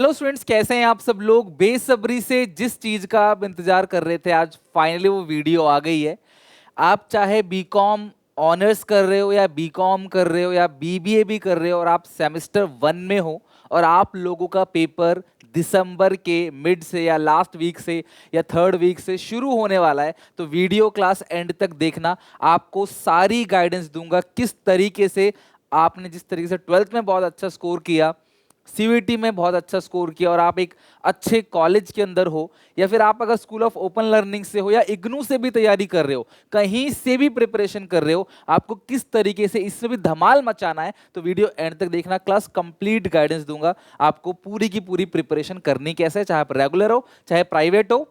Hello students, कैसे हैं आप सब लोग। बेसब्री से जिस चीज का आप इंतजार कर रहे थे, आज फाइनली वो वीडियो आ गई है। आप चाहे बीकॉम ऑनर्स कर रहे हो या बीकॉम कर रहे हो या बीबीए भी कर रहे हो और आप सेमेस्टर 1 में हो और आप लोगों का पेपर दिसंबर के मिड से या लास्ट वीक से या थर्ड वीक से शुरू होने वाला है, तो वीडियो क्लास एंड तक देखना। आपको सारी गाइडेंस दूंगा किस तरीके से आपने, जिस तरीके से ट्वेल्थ में बहुत अच्छा स्कोर किया, सीवीटी में बहुत अच्छा स्कोर किया और आप एक अच्छे कॉलेज के अंदर हो, या फिर आप अगर स्कूल ऑफ ओपन लर्निंग से हो या इग्नू से भी तैयारी कर रहे हो, कहीं से भी प्रिपरेशन कर रहे हो, आपको किस तरीके से इसमें भी धमाल मचाना है, तो वीडियो एंड तक देखना। क्लास कंप्लीट गाइडेंस दूंगा आपको, पूरी की पूरी प्रिपरेशन करनी कैसे, चाहे आप रेगुलर हो चाहे प्राइवेट हो,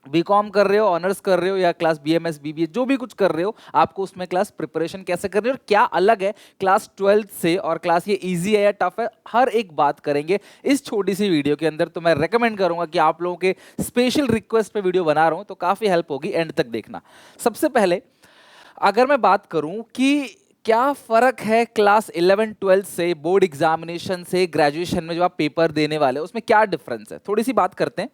बीकॉम कर रहे हो, ऑनर्स कर रहे हो या क्लास बीएमएस बीबीए जो भी कुछ कर रहे हो, आपको उसमें क्लास प्रिपरेशन कैसे करनी है और क्या अलग है क्लास 12th से, और क्लास ये इजी है या टफ है, हर एक बात करेंगे इस छोटी सी वीडियो के अंदर। तो मैं रेकमेंड करूंगा कि आप लोगों के स्पेशल रिक्वेस्ट पे वीडियो बना रहा हूं, तो काफी हेल्प होगी, एंड तक देखना। सबसे पहले अगर मैं बात करूं कि क्या फर्क है क्लास 11 12 से, बोर्ड एग्जामिनेशन से, ग्रेजुएशन में जो आप पेपर देने वाले हो उसमें क्या डिफरेंस है, थोड़ी सी बात करते हैं।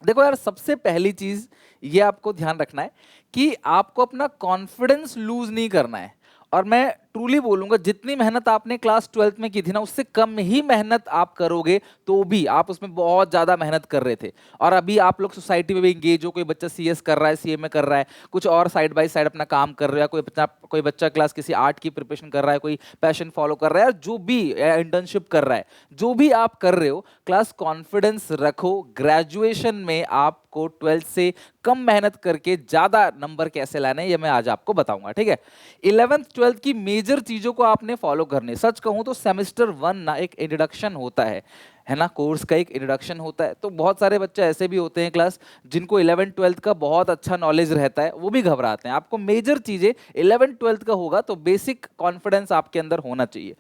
देखो यार, सबसे पहली चीज ये आपको ध्यान रखना है कि आपको अपना कॉन्फिडेंस लूज नहीं करना है। और मैं ट्रूली बोलूंगा, जितनी मेहनत आपने क्लास 12th में की थी ना, उससे कम ही मेहनत आप करोगे, तो भी आप उसमें बहुत ज्यादा मेहनत कर रहे थे। और अभी आप लोग सोसाइटी में भी इंगेज हो, कोई बच्चा सीएस कर रहा है, सीए में कर रहा है, कुछ और साइड बाय साइड अपना काम कर रहा है, कोई बच्चा क्लास किसी आर्ट की प्रिपरेशन कर रहा है, कोई पैशन फॉलो कर रहा है, जो भी इंटर्नशिप कर रहा है, जो भी आप कर रहे हो, क्लास कॉन्फिडेंस रखो। ग्रेजुएशन में आपको 12th से कम मेहनत करके ज्यादा नंबर कैसे लाने हैं, ये मैं आज आपको बताऊंगा, ठीक है। 11th 12th की मेजर चीजों को आपने फॉलो करने। सच कहूं तो सेमेस्टर 1 ना एक इंट्रोडक्शन होता है ना, कोर्स का एक इंट्रोडक्शन होता है। तो बहुत सारे बच्चे ऐसे भी होते हैं क्लास, जिनको 11 12th का बहुत अच्छा नॉलेज रहता है, वो भी घबराते हैं। आपको मेजर चीजें 11 12th का होगा, तो बेसिक कॉन्फिडेंस आपके अंदर होना चाहिए।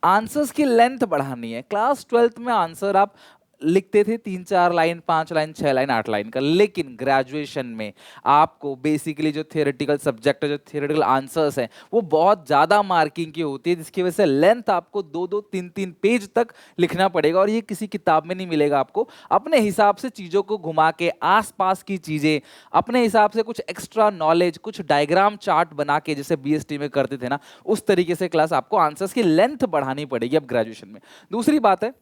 आंसर्स की लेंथ बढ़ानी है। क्लास 12th में आंसर आप लिखते थे 3 4 लाइन, 5 लाइन, 6 लाइन, 8 लाइन का, लेकिन ग्रेजुएशन में आपको बेसिकली जो थियोरेटिकल सब्जेक्ट है, जो थियोरेटिकल आंसर्स हैं, वो बहुत ज़्यादा मार्किंग की होती है, जिसकी वजह से लेंथ आपको 2 2 3 3 पेज तक लिखना पड़ेगा, और ये किसी किताब में नहीं मिलेगा आपको। अपने हिसाब से चीज़ों को घुमा के, आसपास की चीज़ें अपने हिसाब से, कुछ एक्स्ट्रा नॉलेज, कुछ डायग्राम चार्ट बना के, जैसे बीएसटी में करते थे ना, उस तरीके से क्लास आपको आंसर्स की लेंथ बढ़ानी पड़ेगी अब ग्रेजुएशन में। दूसरी बात है,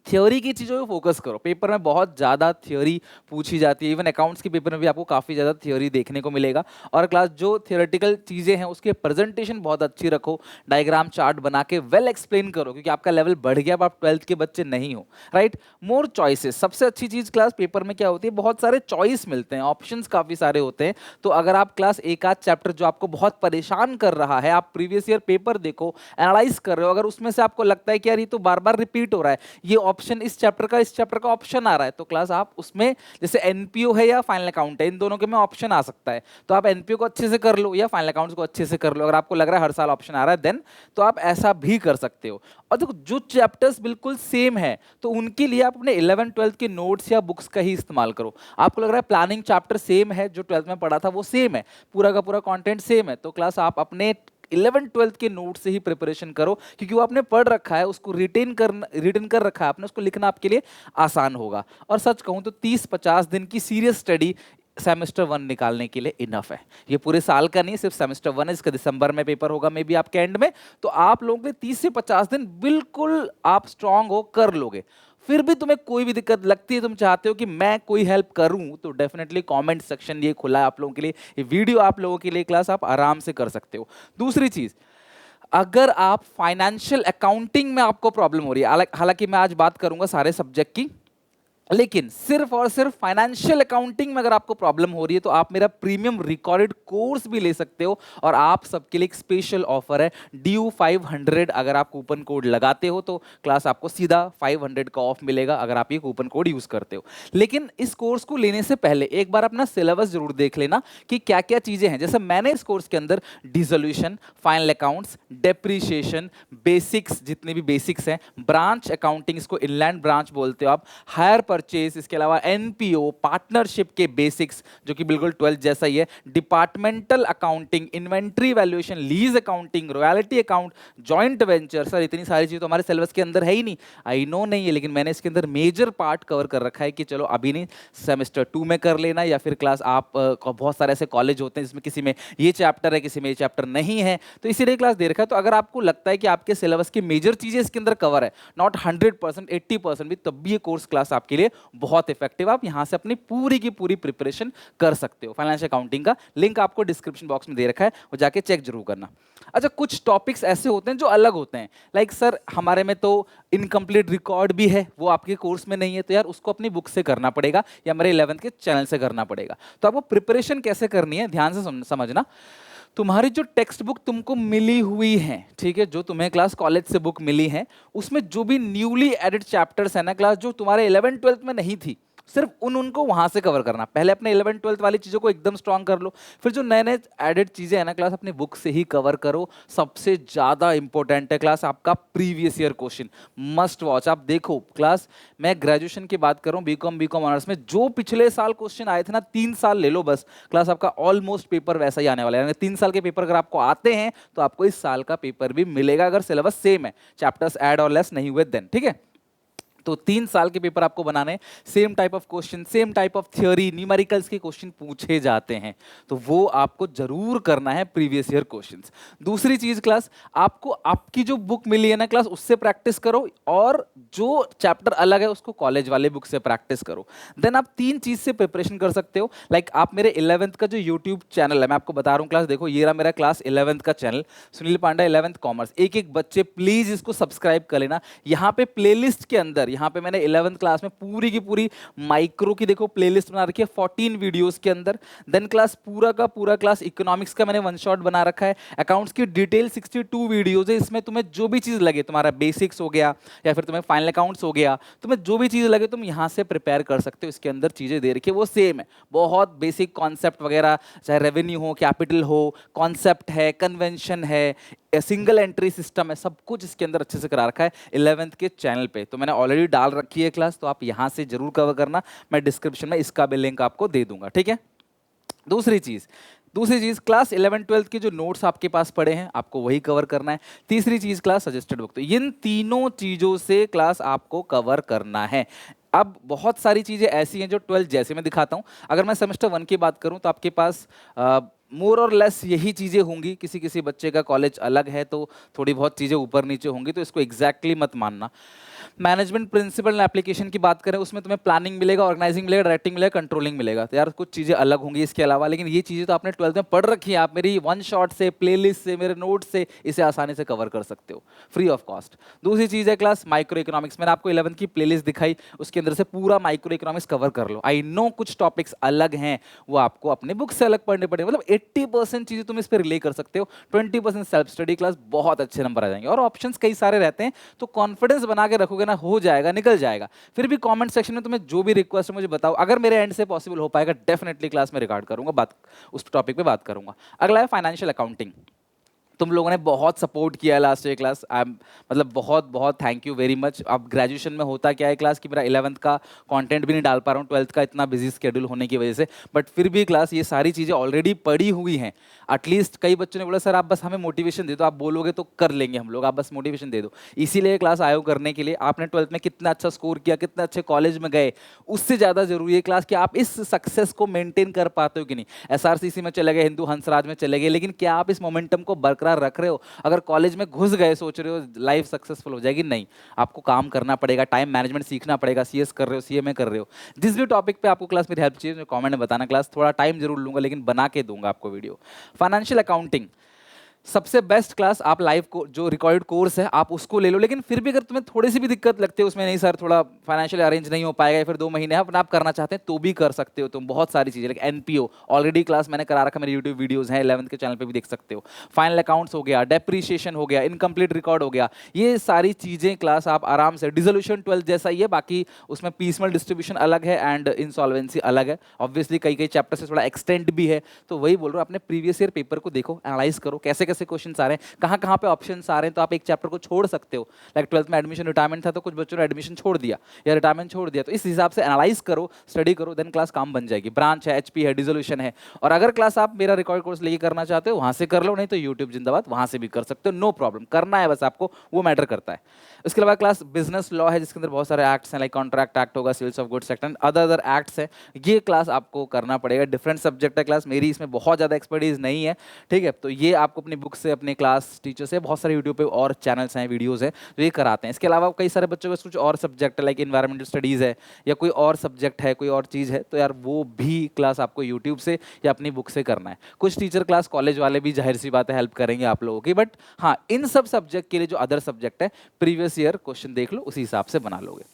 थ्योरी की चीज़ों पे फोकस करो। पेपर में बहुत ज़्यादा थ्योरी पूछी जाती है, इवन अकाउंट्स के पेपर में भी आपको काफ़ी ज़्यादा थ्योरी देखने को मिलेगा। और क्लास जो थियोरेटिकल चीज़ें हैं उसके प्रेजेंटेशन बहुत अच्छी रखो, डायग्राम चार्ट बना के वेल एक्सप्लेन करो, क्योंकि आपका लेवल बढ़ गया, अब आप 12th के बच्चे नहीं हो, राइट। मोर चॉइसेस, सबसे अच्छी चीज़ क्लास पेपर में क्या होती है, बहुत सारे चॉइस मिलते हैं, ऑप्शंस काफ़ी सारे होते हैं। तो अगर आप क्लास एक आध चैप्टर जो आपको बहुत परेशान कर रहा है, आप प्रीवियस ईयर पेपर देखो, एनालाइज कर रहे हो, अगर उसमें से आपको लगता है कि यार ये तो बार बार रिपीट हो रहा है, ये ऑप्शन इस चैप्टर का ऑप्शन आ रहा है, तो क्लास आप उसमें, जैसे एनपीओ है या फाइनल अकाउंट है, इन दोनों के में ऑप्शन आ सकता है, तो आप एनपीओ को अच्छे से कर लो या फाइनल अकाउंट्स को अच्छे से कर लो। अगर आपको लग रहा है हर साल ऑप्शन आ रहा है, देन तो आप ऐसा भी कर सकते हो। और देखो, जो चैप्टर्स बिल्कुल सेम है, तो उनके लिए आप अपने 11 12th के नोट्स या बुक्स का ही इस्तेमाल करो। आपको लग रहा है प्लानिंग चैप्टर सेम है, जो 12th में पढ़ा था वो सेम है, पूरा का पूरा कंटेंट सेम है, तो क्लास आप अपने 11 12th के नोट से ही प्रिपरेशन करो, क्योंकि वो आपने पढ़ रखा है, उसको रिटेन कर रखा है आपने, उसको लिखना आपके लिए आसान होगा। और सच कहूं तो 30 50 दिन की सीरियस स्टडी सेमेस्टर 1 निकालने के लिए इनफ है। ये पूरे साल का नहीं, सिर्फ सेमेस्टर 1 है, इसका दिसंबर में पेपर होगा मे बी आपके एंड में, तो आप लोगों के 30 से 50 दिन बिल्कुल आप स्ट्रांग हो, कर लोगे। फिर भी तुम्हें कोई भी दिक्कत लगती है, तुम चाहते हो कि मैं कोई हेल्प करूं, तो डेफिनेटली कमेंट सेक्शन ये खुला है आप लोगों के लिए, ये वीडियो आप लोगों के लिए, क्लास आप आराम से कर सकते हो। दूसरी चीज, अगर आप फाइनेंशियल अकाउंटिंग में आपको प्रॉब्लम हो रही है, हालांकि मैं आज बात करूंगा सारे सब्जेक्ट की, लेकिन सिर्फ और सिर्फ फाइनेंशियल अकाउंटिंग में अगर आपको प्रॉब्लम हो रही है, तो आप मेरा प्रीमियम रिकॉर्डेड कोर्स भी ले सकते हो। और आप सबके लिए एक स्पेशल ऑफर है, ड्यू 500, अगर आप कूपन कोड लगाते हो तो क्लास आपको सीधा 500 का ऑफ मिलेगा, अगर आप ये कूपन कोड यूज करते हो। लेकिन इस कोर्स को लेने से पहले एक बार अपना सिलेबस जरूर देख लेना कि क्या क्या चीजें हैं। जैसे मैंने इस कोर्स के अंदर dissolution, final accounts, depreciation, basics, जितने भी बेसिक्स हैं, ब्रांच अकाउंटिंग, इसको इनलैंड ब्रांच बोलते हो आप, हायर परचेज, इसके अलावा एनपीओ, पार्टनरशिप के बेसिक्स जो कि बिल्कुल 12th जैसा ही है, departmental accounting, inventory valuation, lease accounting, royalty account, joint venture. Sir इतनी सारी चीज़ तो हमारे सिलेबस के अंदर है ही नहीं, आई नो नहीं है, लेकिन मैंने इसके अंदर मेजर पार्ट कवर कर रखा है कि चलो अभी नहीं, सेमेस्टर 2 में कर लेना, या फिर क्लास आप बहुत सारे ऐसे कॉलेज होते हैं जिसमें किसी में ये चैप्टर है, किसी में ये चैप्टर नहीं है, तो इसीलिए क्लास दे रखा है। तो अगर आपको लगता है कि आपके सिलेबस की मेजर चीजें इसके अंदर कवर है, नॉट 100%, 80% भी, तब भी ये कोर्स क्लास आपके लिए बहुत इफेक्टिव। आप यहां से अपनी पूरी की पूरी प्रिपरेशन कर सकते हो। फाइनेंशियल अकाउंटिंग का लिंक आपको डिस्क्रिप्शन बॉक्स में दे रखा है, वो जाके चेक जरूर करना। अच्छा, कुछ टॉपिक्स ऐसे होते हैं जो अलग होते हैं, लाइक सर हमारे में तो इनकम्प्लीट रिकॉर्ड भी है, वो आपके कोर्स में नहीं है, तो यार उसको अपनी बुक से करना पड़ेगा या मेरे 11th के चैनल से करना पड़ेगा। तो आपको प्रिपरेशन कैसे करनी है ध्यान से समझना। तुम्हारी जो टेक्स्ट बुक तुमको मिली हुई है, ठीक है, जो तुम्हें क्लास कॉलेज से बुक मिली है, उसमें जो भी न्यूली एडेड चैप्टर्स है ना क्लास, जो तुम्हारे 11th 12th में नहीं थी, सिर्फ उनको वहां से कवर करना। पहले अपने 11th 12th वाली चीजों को एकदम स्ट्रांग कर लो, फिर जो नए नए एडेड चीजें हैं ना क्लास, अपनी बुक से ही कवर करो। सबसे ज्यादा इंपॉर्टेंट है क्लास आपका previous year question, must watch. आप देखो क्लास, मैं ग्रेजुएशन की बात करूं, बीकॉम ऑनर्स में, जो पिछले साल क्वेश्चन आए थे ना, 3 साल ले लो बस, क्लास आपका ऑलमोस्ट पेपर वैसा ही आने वाला है। 3 साल के पेपर अगर आपको आते हैं तो आपको इस साल का पेपर भी मिलेगा, अगर सिलेबस सेम है, चैप्टर्स ऐड और लेस नहीं हुए देन, ठीक है। तो 3 साल के पेपर आपको बनाने, same type of question, same type of theory, numericals के क्वेश्चन पूछे जाते हैं, तो वो आपको जरूर करना है प्रीवियस ईयर क्वेश्चंस। दूसरी चीज क्लास, आपको आपकी जो बुक मिली है ना क्लास, उससे प्रैक्टिस करो, और जो चैप्टर अलग है उसको कॉलेज वाले बुक से प्रैक्टिस करो। देन आप 3 चीज से प्रिपरेशन कर सकते हो। लाइक आप मेरे 11th का जो यूट्यूब चैनल है, मैं आपको बता रहा हूँ क्लास, देखो ये रहा मेरा क्लास 11th का चैनल, सुनील पांडा 11th कॉमर्स। एक एक बच्चे प्लीज इसको सब्सक्राइब कर लेना। यहाँ पे प्लेलिस्ट के अंदर, यहाँ पे मैंने 11th क्लास में पूरी की पूरी माइक्रो की देखो प्लेलिस्ट बना रखी है 14 वीडियोस के अंदर। देन क्लास पूरा का पूरा क्लास इकोनॉमिक्स का मैंने वन शॉट बना रखा है। अकाउंट्स की डिटेल 62 वीडियोस है, इसमें तुम्हें जो भी चीज लगे, तुम्हारा बेसिक्स हो गया या फिर तुम्हें फाइनल अकाउंट्स हो गया, तुम्हें जो भी चीज लगे तुम यहाँ से प्रिपेयर कर सकते हो। इसके अंदर चीजें दे रखी है वो सेम है, बहुत बेसिक कॉन्सेप्ट वगैरह, चाहे रेवेन्यू हो, कैपिटल हो, कॉन्सेप्ट है, कन्वेंशन है, सिंगल एंट्री सिस्टम है, सब कुछ इसके अंदर अच्छे से करा रखा है 11th के चैनल पे। तो मैंने ऑलरेडी डाल रखी है क्लास, तो आप यहां से जरूर कवर करना, मैं डिस्क्रिप्शन में इसका भी लिंक आपको दे दूंगा, ठीक है। दूसरी चीज क्लास 11 12 के जो नोट्स आपके पास पड़े हैं, आपको वही कवर करना है। तीसरी चीज क्लास सजेस्टेड बुक। तो इन तीनों चीजों से क्लास आपको कवर करना है। अब बहुत सारी चीजें ऐसी हैं जो 12 जैसे मैं दिखाता हूं, अगर मैं सेमेस्टर 1 की बात करूं तो आपके पास मोर और लेस यही चीज़ें होंगी। किसी किसी बच्चे का कॉलेज अलग है तो थोड़ी बहुत चीज़ें ऊपर नीचे होंगी, तो इसको एग्जैक्टली मत मानना। मैनेजमेंट प्रिंसिपल एंड एप्लीकेशन की बात करें, उसमें तुम्हें प्लानिंग मिलेगा, ऑर्गेनाइजिंग मिलेगा, डायरेक्टिंग मिलेगा, कंट्रोलिंग मिलेगा। तो यार कुछ चीज़ें अलग होंगी इसके अलावा, लेकिन ये चीज़ें तो आपने 12th में पढ़ रखी है, आप मेरी वन शॉट से, प्लेलिस्ट से, मेरे नोट से इसे आसानी से कवर कर सकते हो फ्री ऑफ कॉस्ट। दूसरी चीज़ है क्लास माइक्रो इकोनॉमिक्स। मैंने आपको 11th की प्लेलिस्ट दिखाई, उसके अंदर से पूरा माइक्रो इकोनॉमिक्स कवर कर लो। आई नो कुछ टॉपिक्स अलग हैं, वो आपको अपने बुक से अलग पढ़ने पड़ेंगे, मतलब 80% चीज़ें तुम इस पर रिले कर सकते हो, 20% सेल्फ स्टडी। क्लास बहुत अच्छे नंबर आ जाएंगे और ऑप्शंस कई सारे रहते हैं, तो कॉन्फिडेंस बना के रखोगे ना, हो जाएगा, निकल जाएगा। फिर भी कमेंट सेक्शन में तुम्हें जो भी रिक्वेस्ट है मुझे बताओ, अगर मेरे एंड से पॉसिबल हो पाएगा डेफिनेटली क्लास में रिकॉर्ड करूंगा, बात उस टॉपिक पे बात करूंगा। अगला है फाइनेंशियल अकाउंटिंग। तुम लोगों ने बहुत सपोर्ट किया है last year class, I am मतलब बहुत बहुत थैंक यू वेरी मच। अब ग्रेजुएशन में होता क्या है क्लास कि मेरा 11th का कंटेंट भी नहीं डाल पा रहा हूँ 12th का इतना बिजी स्केड्यूल होने की वजह से, बट फिर भी क्लास ये सारी चीज़ें ऑलरेडी पड़ी हुई हैं। एटलीस्ट कई बच्चों ने बोला सर आप बस हमें मोटिवेशन दे दो, आप बोलोगे तो कर लेंगे हम लोग, आप बस मोटिवेशन दे दो। इसीलिए क्लास आयो करने के लिए। आपने 12th में कितना अच्छा स्कोर किया, कितने अच्छे कॉलेज में गए, उससे ज़्यादा जरूरी है क्लास कि आप इस सक्सेस को मेंटेन कर पाते हो कि नहीं। SRCC में चले गए, हिंदू हंसराज में चले गए, लेकिन क्या आप इस मोमेंटम को बरकरार रख रहे हो? अगर कॉलेज में घुस गए सोच रहे हो लाइफ सक्सेसफुल हो जाएगी, नहीं, आपको काम करना पड़ेगा, टाइम मैनेजमेंट सीखना पड़ेगा। CS कर रहे हो, CMA कर रहे हो, जिस भी टॉपिक पे आपको क्लास मेरी हेल्प चाहिए कमेंट में बताना। क्लास थोड़ा टाइम जरूर लूंगा, लेकिन बना के दूंगा आपको वीडियो। फाइनेंशियल अकाउंटिंग सबसे बेस्ट क्लास, आप लाइव को जो रिकॉर्डेड कोर्स है आप उसको ले लो, लेकिन फिर भी अगर तुम्हें थोड़ी सी भी दिक्कत लगती है उसमें, नहीं सर थोड़ा फाइनेंशियल अरेंज नहीं हो पाएगा या फिर 2 महीने अपना आप करना चाहते हैं, तो भी कर सकते हो तुम। बहुत सारी चीज़ें, लाइक NPO ऑलरेडी क्लास मैंने करा रखा, मेरे यूट्यूब वीडियोस हैं, 11th के चैनल पे भी देख सकते हो। फाइनल अकाउंट्स हो गया, डेप्रीशिएशन हो गया, इनकम्प्लीट रिकॉर्ड हो गया, ये सारी चीज़ें क्लास आप आराम से, डिसोल्यूशन 12th जैसा ही है, बाकी उसमें पीसमल डिस्ट्रीब्यूशन अलग है एंड इंसॉल्वेंसी अलग है। ऑब्वियसली कई कई चैप्टर से थोड़ा एक्सटेंड भी है, तो वही बोल रहा हूँ, अपने प्रीवियस ईयर पेपर को देखो, एनालाइज करो, कैसे कैसे क्वेश्चन आ रहे हैं, कहाँ कहाँ पे ऑप्शन आ रहे हैं, तो आप एक चैप्टर को छोड़ सकते हो। लाइक 12th में एडमिशन रिटायरमेंट था तो कुछ बच्चों ने एडमिशन छोड़ दिया या रिटायरमेंट छोड़ दिया, तो इस हिसाब से एनालाइज करो, स्टडी करो, देन क्लास काम बन जाएगी। ब्रांच है, एचपी है, डिसोल्यूशन है। और अगर क्लास आप मेरा रिकॉर्ड कोर्स लेके करना चाहते हो वहाँ से कर लो, नहीं तो यूट्यूब जिंदाबाद, वहाँ से भी कर सकते हो, नो प्रॉब्लम। करना है बस आपको, वो मैटर करता है। इसके अलावा क्लास बिजनेस लॉ है जिसके अंदर बहुत सारे एक्ट्स हैं, लाइक कॉन्ट्रैक्ट एक्ट होगा, sales of goods act and other acts है। ये क्लास आपको करना पड़ेगा। डिफरेंट सब्जेक्ट है क्लास, मेरी इसमें बहुत ज़्यादा एक्सपर्टीज नहीं है, ठीक है। तो ये आपको अपनी बुक से, अपने क्लास टीचर से, बहुत सारे यूट्यूब पे और चैनल्स हैं, वीडियोज़ हैं जो ये कराते हैं। इसके अलावा कई सारे बच्चों को कुछ और सब्जेक्ट है, लाइक इन्वायरमेंटल स्टडीज़ है या कोई और सब्जेक्ट है, कोई और चीज़ है, तो यार वो भी क्लास आपको यूट्यूब से या अपनी बुक से करना है। कुछ टीचर क्लास कॉलेज वाले भी जाहिर सी बात है हेल्प करेंगे आप लोगों की, बट हाँ इन सब सब्जेक्ट के लिए जो अदर सब्जेक्ट है प्रीवियस ईयर क्वेश्चन देख लो, उसी हिसाब से बना लोगे।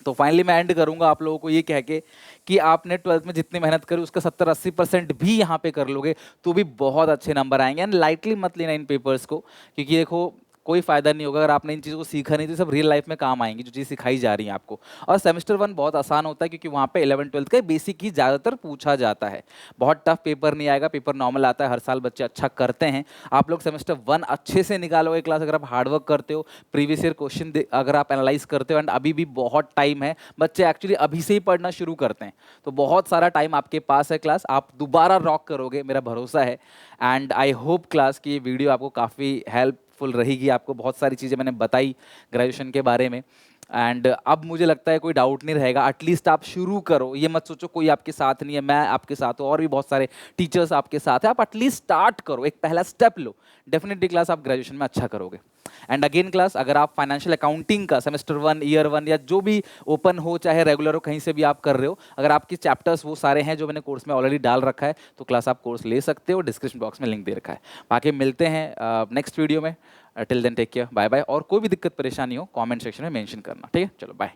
तो फाइनली मैं एंड करूंगा आप लोगों को ये कह के कि आपने 12th में जितनी मेहनत करी उसका 70-80% भी यहाँ पे कर लोगे तो भी बहुत अच्छे नंबर आएंगे। एंड लाइटली मत लेना इन पेपर्स को, क्योंकि देखो कोई फायदा नहीं होगा अगर आपने इन चीज़ों को सीखा नहीं, तो सब रियल लाइफ में काम आएंगी जो चीज़ सिखाई जा रही है आपको। और सेमेस्टर 1 बहुत आसान होता है क्योंकि वहाँ पे 11th-12th का बेसिक ही ज़्यादातर पूछा जाता है। बहुत टफ पेपर नहीं आएगा, पेपर नॉर्मल आता है, हर साल बच्चे अच्छा करते हैं। आप लोग सेमेस्टर 1 अच्छे से निकालोगे क्लास, अगर आप हार्डवर्क करते हो, प्रीवियस ईयर क्वेश्चन अगर आप एनालाइज करते हो, एंड अभी भी बहुत टाइम है, बच्चे एक्चुअली अभी से ही पढ़ना शुरू करते हैं, तो बहुत सारा टाइम आपके पास है क्लास, आप दोबारा रॉक करोगे, मेरा भरोसा है। एंड आई होप क्लास की ये वीडियो आपको काफ़ी हेल्पफुल रहेगी। आपको बहुत सारी चीज़ें मैंने बताई ग्रेजुएशन के बारे में, एंड अब मुझे लगता है कोई डाउट नहीं रहेगा। एटलीस्ट आप शुरू करो, ये मत सोचो कोई आपके साथ नहीं है, मैं आपके साथ हूँ और भी बहुत सारे टीचर्स आपके साथ हैं। आप एटलीस्ट स्टार्ट करो, एक पहला स्टेप लो, डेफिनेटली क्लास आप ग्रेजुएशन में अच्छा करोगे। एंड अगेन क्लास, अगर आप फाइनेंशियल अकाउंटिंग का सेमेस्टर 1, ईयर 1 या जो भी ओपन हो, चाहे रेगुलर हो, कहीं से भी आप कर रहे हो, अगर आपके चैप्टर्स वो सारे हैं जो मैंने कोर्स में ऑलरेडी डाल रखा है, तो क्लास आप कोर्स ले सकते हो, डिस्क्रिप्शन बॉक्स में लिंक दे रखा है। बाकी मिलते हैं नेक्स्ट वीडियो में। Till then take care, bye bye. और कोई भी दिक्कत परेशानी हो कमेंट सेक्शन में मेंशन करना, ठीक है। चलो बाय।